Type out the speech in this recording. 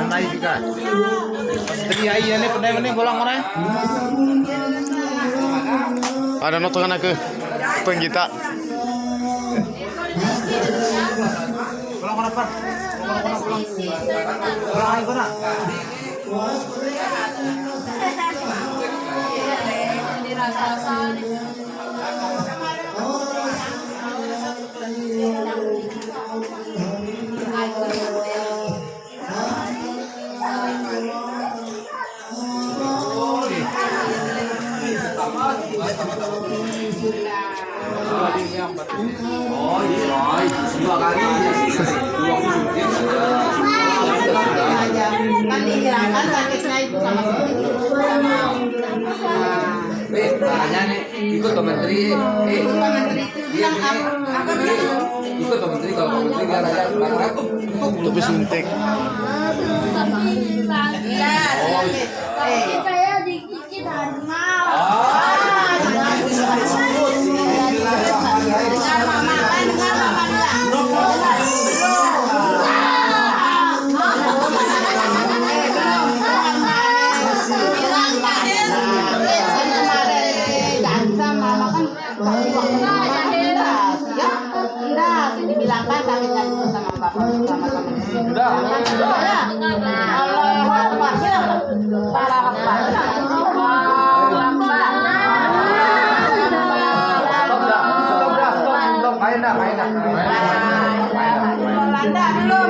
pandai juga. Jadi ayah ini pandai bolang mana? Ada notongan aku penggita. Bolang mana pak? Bolang ayo mana? Oh iya, dua kali kan dihilangkan sakitnya itu sama makanya nih ikut ke menteri menteri itu bilang apa ikut ke menteri kalau ke menteri biar aja Tapi suntik. iya Kayak dikit harimau. dengar mama kan dengar mama bilang bilang kemarin mama kan kasih waktu ya enggak dibilangkan sakitnya itu sama bapak sama Allah Akbar ya Allah Akbar Landa belum